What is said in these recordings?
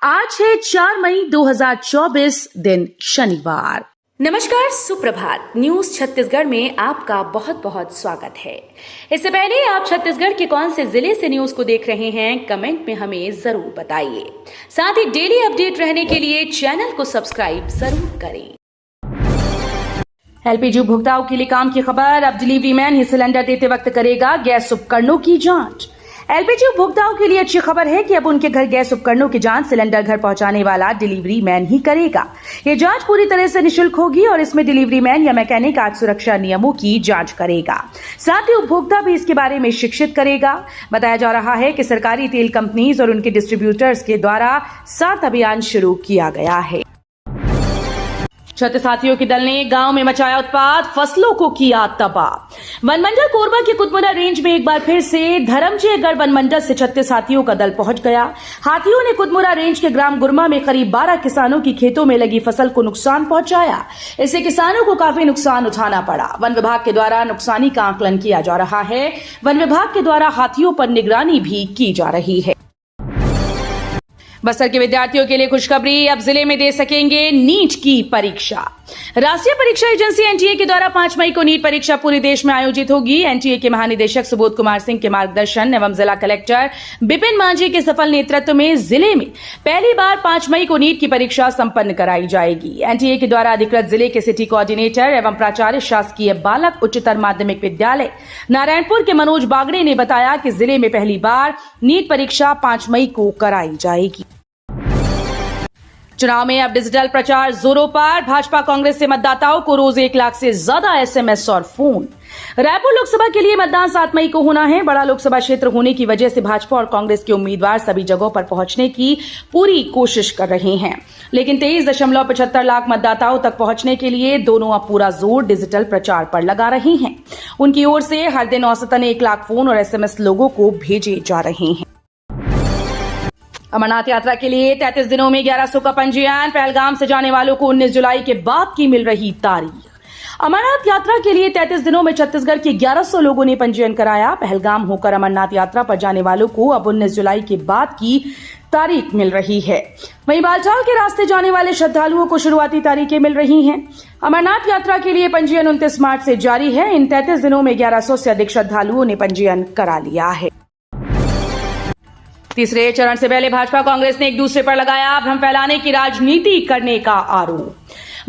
आज है 4 मई 2024 दिन शनिवार। नमस्कार, सुप्रभात। न्यूज छत्तीसगढ़ में आपका बहुत बहुत स्वागत है। इससे पहले आप छत्तीसगढ़ के कौन से जिले से न्यूज को देख रहे हैं, कमेंट में हमें जरूर बताइए। साथ ही डेली अपडेट रहने के लिए चैनल को सब्सक्राइब जरूर करें। एलपीजी उपभोक्ताओं के लिए काम की खबर। अब डिलीवरी मैन ही सिलेंडर देते वक्त करेगा गैस उपकरणों की जांच। एलपीजी उपभोक्ताओं के लिए अच्छी खबर है कि अब उनके घर गैस उपकरणों की जांच सिलेंडर घर पहुंचाने वाला डिलीवरी मैन ही करेगा। ये जांच पूरी तरह से निःशुल्क होगी और इसमें डिलीवरी मैन या मैकेनिक आग सुरक्षा नियमों की जांच करेगा। साथ ही उपभोक्ता भी इसके बारे में शिक्षित करेगा। बताया जा रहा है कि सरकारी तेल कंपनीज और उनके डिस्ट्रीब्यूटर्स के द्वारा 7 अभियान शुरू किया गया है। छत्तीस हाथियों के दल ने गांव में मचाया उत्पात, फसलों को किया तबाह। वन मंडल कोरबा के कुतमुरा रेंज में एक बार फिर से धर्मजयगढ़ वन मंडल से 36 हाथियों का दल पहुंच गया। हाथियों ने कुतमुरा रेंज के ग्राम गुरमा में करीब 12 किसानों की खेतों में लगी फसल को नुकसान पहुंचाया। इससे किसानों को काफी नुकसान उठाना पड़ा। वन विभाग के द्वारा नुकसानी का आकलन किया जा रहा है। वन विभाग के द्वारा हाथियों पर निगरानी भी की जा रही है। बस्तर के विद्यार्थियों के लिए खुशखबरी, अब जिले में दे सकेंगे नीट की परीक्षा। राष्ट्रीय परीक्षा एजेंसी एनटीए के द्वारा 5 मई को नीट परीक्षा पूरे देश में आयोजित होगी। एनटीए के महानिदेशक सुबोध कुमार सिंह के मार्गदर्शन एवं जिला कलेक्टर बिपिन मांझी के सफल नेतृत्व में जिले में पहली बार 5 मई को नीट की परीक्षा संपन्न कराई जाएगी। एनटीए के द्वारा अधिकृत जिले के सिटी कोऑर्डिनेटर एवं प्राचार्य शासकीय बालक उच्चतर माध्यमिक विद्यालय नारायणपुर के मनोज बागड़े ने बताया कि जिले में पहली बार नीट परीक्षा 5 मई को कराई जाएगी। चुनाव में अब डिजिटल प्रचार जोरों पर। भाजपा कांग्रेस से मतदाताओं को रोज 1 लाख से ज्यादा एसएमएस और फोन। रायपुर लोकसभा के लिए मतदान 7 मई को होना है। बड़ा लोकसभा क्षेत्र होने की वजह से भाजपा और कांग्रेस के उम्मीदवार सभी जगहों पर पहुंचने की पूरी कोशिश कर रहे हैं, लेकिन 23.75 लाख मतदाताओं तक पहुंचने के लिए दोनों अब पूरा जोर डिजिटल प्रचार पर लगा रहे हैं। उनकी ओर से हर दिन औसतन 1 लाख फोन और एसएमएस लोगों को भेजे जा रहे हैं। अमरनाथ यात्रा के लिए 33 दिनों में 1100 का पंजीयन। पहलगाम से जाने वालों को 19 जुलाई के बाद की मिल रही तारीख। अमरनाथ यात्रा के लिए 33 दिनों में छत्तीसगढ़ के 1100 लोगों ने पंजीयन कराया। पहलगाम होकर अमरनाथ यात्रा पर जाने वालों को अब 19 जुलाई के बाद की तारीख मिल रही है। वहीं बालटाल के रास्ते जाने वाले श्रद्धालुओं को शुरुआती तारीखें मिल रही हैं। अमरनाथ यात्रा के लिए पंजीयन 29 मार्च से जारी है। इन 33 दिनों में 1100 से अधिक श्रद्धालुओं ने पंजीयन करा लिया है। तीसरे चरण से पहले भाजपा कांग्रेस ने एक दूसरे पर लगाया भ्रम फैलाने की राजनीति करने का आरोप।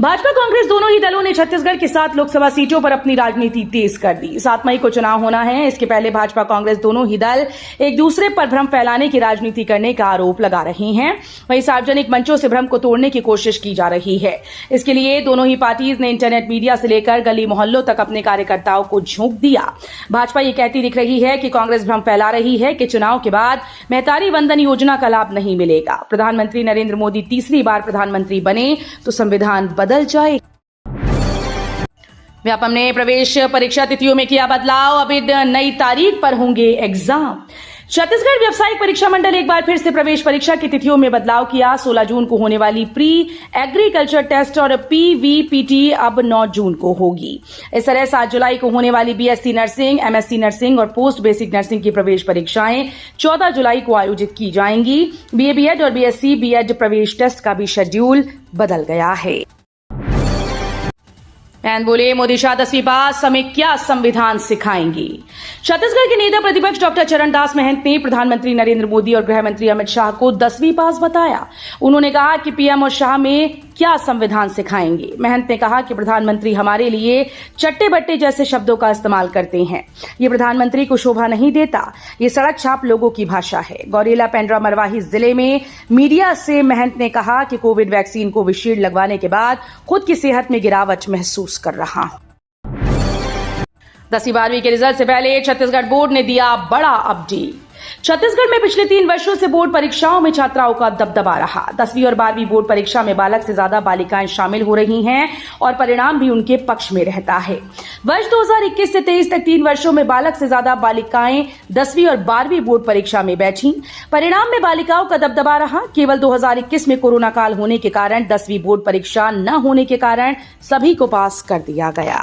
भाजपा कांग्रेस दोनों ही दलों ने छत्तीसगढ़ की 7 लोकसभा सीटों पर अपनी राजनीति तेज कर दी। 7 मई को चुनाव होना है। इसके पहले भाजपा कांग्रेस दोनों ही दल एक दूसरे पर भ्रम फैलाने की राजनीति करने का आरोप लगा रहे हैं। वहीं सार्वजनिक मंचों से भ्रम को तोड़ने की कोशिश की जा रही है। इसके लिए दोनों ही पार्टीज ने इंटरनेट मीडिया से लेकर गली मोहल्लों तक अपने कार्यकर्ताओं को झोंक दिया। भाजपा ये कहती दिख रही है कि कांग्रेस भ्रम फैला रही है कि चुनाव के बाद महतारी वंदन योजना का लाभ नहीं मिलेगा। प्रधानमंत्री नरेंद्र मोदी तीसरी बार प्रधानमंत्री बने तो संविधान बदल जाए। व्यापम ने प्रवेश परीक्षा तिथियों में किया बदलाव। अब नई तारीख पर होंगे एग्जाम। छत्तीसगढ़ व्यावसायिक परीक्षा मंडल एक बार फिर से प्रवेश परीक्षा की तिथियों में बदलाव किया। 16 जून को होने वाली प्री एग्रीकल्चर टेस्ट और पीवीपीटी अब 9 जून को होगी। इस तरह 7 जुलाई को होने वाली बीएससी नर्सिंग, एमएससी नर्सिंग और पोस्ट बेसिक नर्सिंग की प्रवेश परीक्षाएं 14 जुलाई को आयोजित की जाएंगी। बीए बीएड और बीएससी बीएड प्रवेश टेस्ट का भी शेड्यूल बदल गया है। मैन बोले मोदी शाह 10वीं पास, हमें क्या संविधान सिखाएंगे। छत्तीसगढ़ के नेता प्रतिपक्ष डॉक्टर चरणदास महंत ने प्रधानमंत्री नरेंद्र मोदी और गृह मंत्री अमित शाह को 10वीं पास बताया। उन्होंने कहा कि पीएम और शाह में क्या संविधान सिखाएंगे। महंत ने कहा कि प्रधानमंत्री हमारे लिए चट्टे बट्टे जैसे शब्दों का इस्तेमाल करते हैं। ये प्रधानमंत्री को शोभा नहीं देता। ये सड़क छाप लोगों की भाषा है। गौरेला पेंड्रा मरवाही जिले में मीडिया से महंत ने कहा कि कोविड वैक्सीन कोविशील्ड लगवाने के बाद खुद की सेहत में गिरावट महसूस कर रहा हूं। 10वीं 12वीं के रिजल्ट से पहले छत्तीसगढ़ बोर्ड ने दिया बड़ा अपडेट। छत्तीसगढ़ में पिछले 3 वर्षों से बोर्ड परीक्षाओं में छात्राओं का दबदबा रहा। 10वीं और 12वीं बोर्ड परीक्षा में बालक से ज्यादा बालिकाएं शामिल हो रही हैं और परिणाम भी उनके पक्ष में रहता है। वर्ष 2021 से 23 तक 3 वर्षों में बालक से ज्यादा बालिकाएं 10वीं और 12वीं बोर्ड परीक्षा में बैठी। परिणाम में बालिकाओं का दबदबा रहा। केवल 2021 में कोरोना काल होने के कारण 10वीं बोर्ड परीक्षा न होने के कारण सभी को पास कर दिया गया।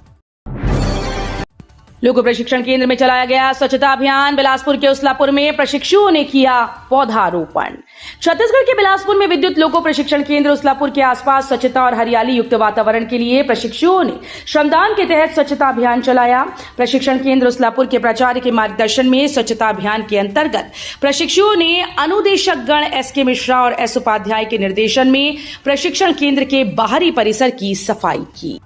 लोक प्रशिक्षण केंद्र में चलाया गया स्वच्छता अभियान। बिलासपुर के उसलापुर में प्रशिक्षुओं ने किया पौधारोपण। छत्तीसगढ़ के बिलासपुर में विद्युत लोको प्रशिक्षण केंद्र उसलापुर के आसपास स्वच्छता और हरियाली युक्त वातावरण के लिए प्रशिक्षुओं ने श्रमदान के तहत स्वच्छता अभियान चलाया। प्रशिक्षण केंद्र उसलापुर के प्राचार्य के मार्गदर्शन में स्वच्छता अभियान के अंतर्गत प्रशिक्षुओं ने अनुदेशक गण एस.के. मिश्रा और एस. उपाध्याय के निर्देशन में प्रशिक्षण केंद्र के बाहरी परिसर की सफाई की।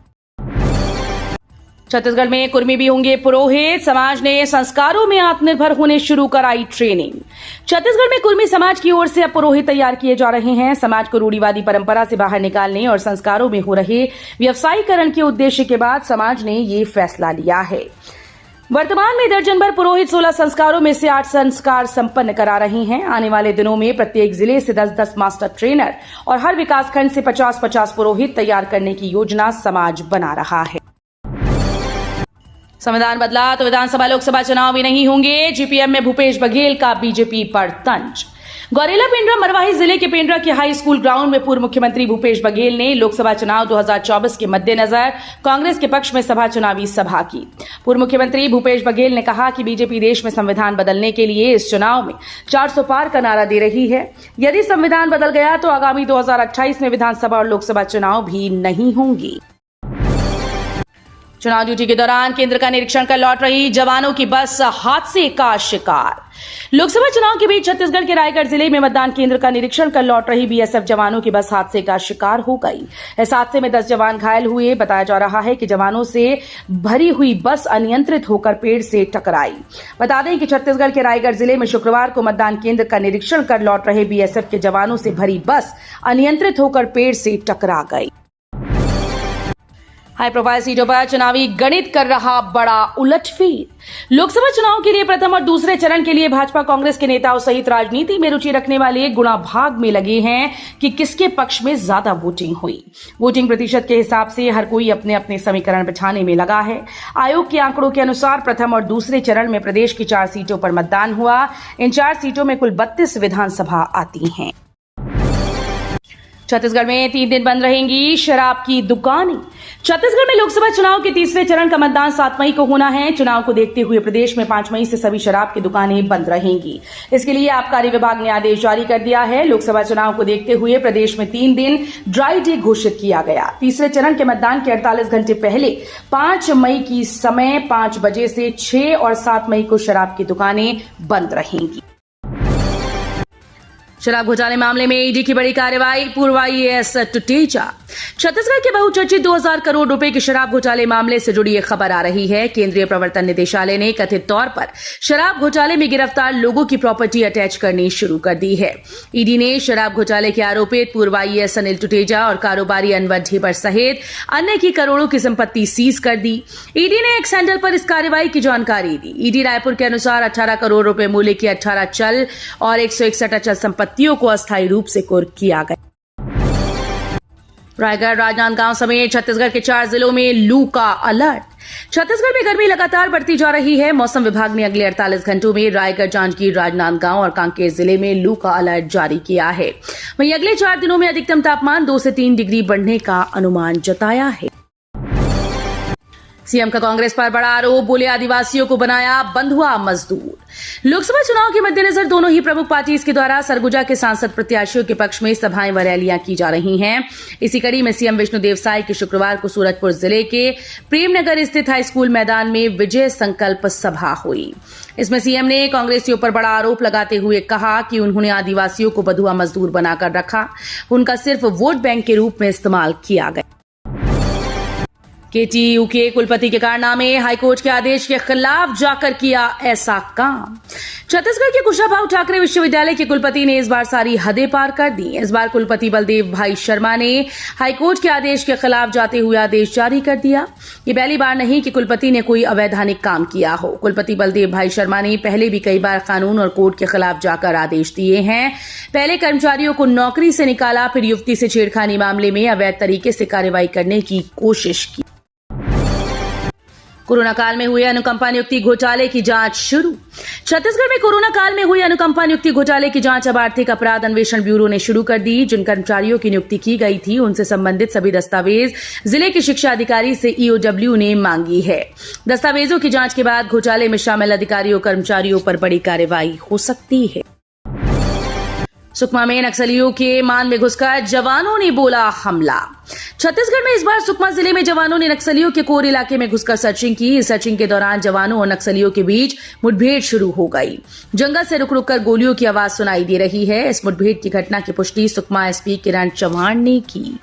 छत्तीसगढ़ में कुर्मी भी होंगे पुरोहित। समाज ने संस्कारों में आत्मनिर्भर होने शुरू कराई ट्रेनिंग। छत्तीसगढ़ में कुर्मी समाज की ओर से अब पुरोहित तैयार किए जा रहे हैं। समाज को रूढ़िवादी परंपरा से बाहर निकालने और संस्कारों में हो रहे व्यवसायीकरण के उद्देश्य के बाद समाज ने ये फैसला लिया है। वर्तमान में दर्जन भर पुरोहित 16 संस्कारों में से 8 संस्कार संपन्न करा रहे हैं। आने वाले दिनों में प्रत्येक जिले से 10-10 मास्टर ट्रेनर और हर विकासखंड से 50-50 पुरोहित तैयार करने की योजना समाज बना रहा है। संविधान बदला तो विधानसभा लोकसभा चुनाव भी नहीं होंगे। जीपीएम में भूपेश बघेल का बीजेपी पर तंज। गौरेला पेंड्रा मरवाही जिले के पेंड्रा के हाई स्कूल ग्राउंड में पूर्व मुख्यमंत्री भूपेश बघेल ने लोकसभा चुनाव 2024 के मद्देनजर कांग्रेस के पक्ष में चुनावी सभा की। पूर्व मुख्यमंत्री भूपेश बघेल ने कहा कि बीजेपी देश में संविधान बदलने के लिए इस चुनाव में 400 पार का नारा दे रही है। यदि संविधान बदल गया तो आगामी 2028 में विधानसभा और लोकसभा चुनाव भी नहीं होंगे। चुनाव ड्यूटी के दौरान केंद्र का निरीक्षण कर लौट रही जवानों की बस हादसे का शिकार। लोकसभा चुनाव के बीच छत्तीसगढ़ के रायगढ़ जिले में मतदान केंद्र का निरीक्षण कर लौट रही बीएसएफ जवानों की बस हादसे का शिकार हो गई। इस हादसे में 10 जवान घायल हुए। बताया जा रहा है कि जवानों से भरी हुई बस अनियंत्रित होकर पेड़ से टकराई। बता दें कि छत्तीसगढ़ के रायगढ़ जिले में शुक्रवार को मतदान केंद्र का निरीक्षण कर लौट रहे बीएसएफ के जवानों से भरी बस अनियंत्रित होकर पेड़ से टकरा गई। हाई प्रोफाइल सीटों पर चुनावी गणित कर रहा बड़ा उलटफेर। लोकसभा चुनाव के लिए प्रथम और दूसरे चरण के लिए भाजपा कांग्रेस के नेताओं सहित राजनीति में रुचि रखने वाले गुणा भाग में लगे हैं कि किसके पक्ष में ज्यादा वोटिंग हुई। वोटिंग प्रतिशत के हिसाब से हर कोई अपने अपने समीकरण बिछाने में लगा है। आयोग के आंकड़ों के अनुसार प्रथम और दूसरे चरण में प्रदेश की 4 सीटों पर मतदान हुआ। इन 4 सीटों में कुल 32 विधानसभा आती हैं। छत्तीसगढ़ में 3 दिन बंद रहेंगी शराब की दुकानें। छत्तीसगढ़ में लोकसभा चुनाव के तीसरे चरण का मतदान 7 मई को होना है। चुनाव को देखते हुए प्रदेश में 5 मई से सभी शराब की दुकानें बंद रहेंगी। इसके लिए आबकारी विभाग ने आदेश जारी कर दिया है। लोकसभा चुनाव को देखते हुए प्रदेश में 3 दिन ड्राई डे घोषित किया गया। तीसरे चरण के मतदान के 48 घंटे पहले 5 मई की समय 5 बजे से 6 और 7 मई को शराब की दुकानें बंद रहेंगी। शराब घोटाले मामले में ईडी की बड़ी कार्रवाई। पूर्व आईएएस टुटेजा। छत्तीसगढ़ के बहुचर्चित 2000 करोड़ रुपए के शराब घोटाले मामले से जुड़ी एक खबर आ रही है। केंद्रीय प्रवर्तन निदेशालय ने कथित तौर पर शराब घोटाले में गिरफ्तार लोगों की प्रॉपर्टी अटैच करनी शुरू कर दी है। ईडी ने शराब घोटाले के आरोपित पूर्व आईएएस अनिल टुटेजा और कारोबारी अनवर ढेबर सहित अन्य की करोड़ों की संपत्ति सीज कर दी। ईडी ने एक्स हैंडल पर इस कार्रवाई की जानकारी दी। ईडी रायपुर के अनुसार 18 करोड़ रुपए मूल्य की 18 चल और 161 अचल संपत्तियों को अस्थायी रूप से कुर्क किया गया। रायगढ़, राजनांदगांव समेत छत्तीसगढ़ के 4 जिलों में लू का अलर्ट। छत्तीसगढ़ में गर्मी लगातार बढ़ती जा रही है। मौसम विभाग ने अगले 48 घंटों में रायगढ़, जांजगीर, राजनांदगांव और कांकेर जिले में लू का अलर्ट जारी किया है। वहीं अगले 4 दिनों में अधिकतम तापमान 2 से 3 डिग्री बढ़ने का अनुमान जताया है। सीएम का कांग्रेस पर बड़ा आरोप। बोले आदिवासियों को बनाया बंधुआ मजदूर। लोकसभा चुनाव के मद्देनजर दोनों ही प्रमुख पार्टीज के द्वारा सरगुजा के सांसद प्रत्याशियों के पक्ष में सभाएं व रैलियां की जा रही हैं। इसी कड़ी में सीएम विष्णुदेव साय की शुक्रवार को सूरजपुर जिले के प्रेमनगर स्थित हाई स्कूल मैदान में विजय संकल्प सभा हुई। इसमें सीएम ने कांग्रेसियों पर बड़ा आरोप लगाते हुए कहा कि उन्होंने आदिवासियों को बंधुआ मजदूर बनाकर रखा। उनका सिर्फ वोट बैंक के रूप में इस्तेमाल किया गया। केटीयू के कुलपति के कारनामे। हाईकोर्ट के आदेश के खिलाफ जाकर किया ऐसा काम। छत्तीसगढ़ के कुशाभाऊ ठाकरे विश्वविद्यालय के कुलपति ने इस बार सारी हदें पार कर दी। इस बार कुलपति बलदेव भाई शर्मा ने हाईकोर्ट के आदेश के खिलाफ जाते हुए आदेश जारी कर दिया। ये पहली बार नहीं कि कुलपति ने कोई अवैधानिक काम किया हो। कुलपति बलदेव भाई शर्मा ने पहले भी कई बार कानून और कोर्ट के खिलाफ जाकर आदेश दिए हैं। पहले कर्मचारियों को नौकरी से निकाला, फिर युवती से छेड़खानी मामले में अवैध तरीके से कार्रवाई करने की कोशिश की। कोरोना काल में हुए अनुकंपा नियुक्ति घोटाले की जांच शुरू। छत्तीसगढ़ में कोरोना काल में हुए अनुकंपा नियुक्ति घोटाले की जांच अब आर्थिक अपराध अन्वेषण ब्यूरो ने शुरू कर दी। जिन कर्मचारियों की नियुक्ति की गई थी उनसे संबंधित सभी दस्तावेज जिले के शिक्षा अधिकारी से ईओडब्ल्यू ने मांगी है। दस्तावेजों की जांच के बाद घोटाले में शामिल अधिकारियों कर्मचारियों पर बड़ी कार्रवाई हो सकती है। सुकमा में नक्सलियों के मान में घुसकर जवानों ने बोला हमला। छत्तीसगढ़ में इस बार सुकमा जिले में जवानों ने नक्सलियों के कोर इलाके में घुसकर सर्चिंग की। इस सर्चिंग के दौरान जवानों और नक्सलियों के बीच मुठभेड़ शुरू हो गई। जंगल से रुक रुक कर गोलियों की आवाज सुनाई दे रही है। इस मुठभेड़ की घटना की पुष्टि सुकमा एसपी किरण चौहान ने की।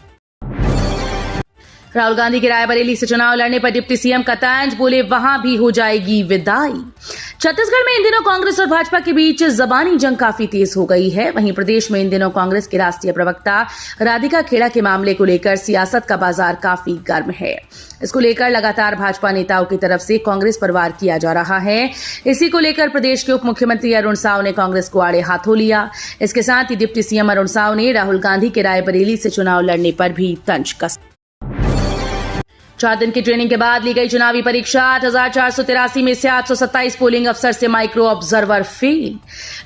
राहुल गांधी के रायबरेली से चुनाव लड़ने पर डिप्टी सीएम का तंज, बोले वहां भी हो जाएगी विदाई। छत्तीसगढ़ में इन दिनों कांग्रेस और भाजपा के बीच जबानी जंग काफी तेज हो गई है। वहीं प्रदेश में इन दिनों कांग्रेस के राष्ट्रीय प्रवक्ता राधिका खेड़ा के मामले को लेकर सियासत का बाजार काफी गर्म है। इसको लेकर लगातार भाजपा नेताओं की तरफ से कांग्रेस पर वार किया जा रहा है। इसी को लेकर प्रदेश के उप मुख्यमंत्री अरुण साव ने कांग्रेस को आड़े हाथों लिया। इसके साथ ही डिप्टी सीएम अरुण साव ने राहुल गांधी के रायबरेली से चुनाव लड़ने पर भी तंज कसा। 4 दिन की ट्रेनिंग के बाद ली गई चुनावी परीक्षा। 8,483 में से 827 पोलिंग अफसर से माइक्रो ऑब्जर्वर फेल।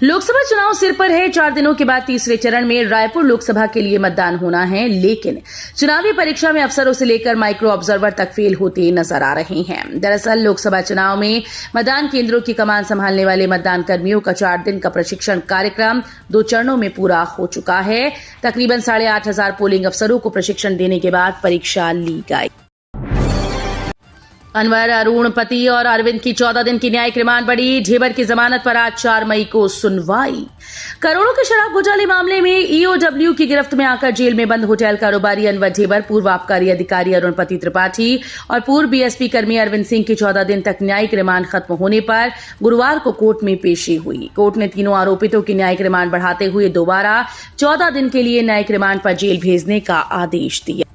लोकसभा चुनाव सिर पर है। 4 दिनों के बाद तीसरे चरण में रायपुर लोकसभा के लिए मतदान होना है, लेकिन चुनावी परीक्षा में अफसरों से लेकर माइक्रो ऑब्जर्वर तक फेल होते नजर आ रहे हैं। दरअसल लोकसभा चुनाव में मतदान केंद्रों की कमान संभालने वाले मतदान कर्मियों का 4 दिन का प्रशिक्षण कार्यक्रम 2 चरणों में पूरा हो चुका है। तकरीबन 8,500 पोलिंग अफसरों को प्रशिक्षण देने के बाद परीक्षा ली गई। अनवर, अरुण पति और अरविंद की 14 दिन की न्यायिक रिमांड बढ़ी। ढेबर की जमानत पर आज 4 मई को सुनवाई। करोड़ों के शराब घोटाले मामले में ईओडब्ल्यू की गिरफ्त में आकर जेल में बंद होटल कारोबारी अनवर ढेबर, पूर्व आबकारी अधिकारी अरुण पति त्रिपाठी और पूर्व बीएसपी कर्मी अरविंद सिंह की 14 दिन तक न्यायिक रिमांड खत्म होने पर गुरुवार को कोर्ट में पेशी हुई। कोर्ट ने तीनों आरोपितों की न्यायिक रिमांड बढ़ाते हुए दोबारा 14 दिन के लिए न्यायिक रिमांड पर जेल भेजने का आदेश दिया।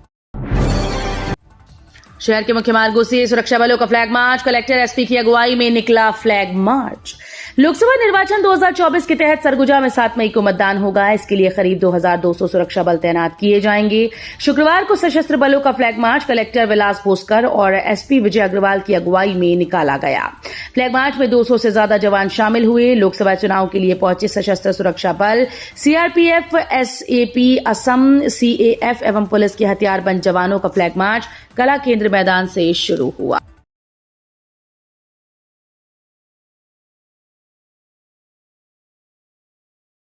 शहर के मुख्य मार्गों से सुरक्षा बलों का फ्लैग मार्च। कलेक्टर एसपी की अगुवाई में निकला फ्लैग मार्च। लोकसभा निर्वाचन 2024 के तहत सरगुजा में 7 मई को मतदान होगा। इसके लिए करीब 2,200 सुरक्षा बल तैनात किए जाएंगे। शुक्रवार को सशस्त्र बलों का फ्लैग मार्च कलेक्टर विलास भोसकर और एसपी विजय अग्रवाल की अगुवाई में निकाला गया। फ्लैग मार्च में 200 से ज्यादा जवान शामिल हुए। लोकसभा चुनाव के लिए पहुंचे सशस्त्र सुरक्षा बल, सीआरपीएफ, एसएपी, असम, सीएएफ एवं पुलिस के हथियारबंद जवानों का फ्लैग मार्च कला केंद्र मैदान से शुरू हुआ।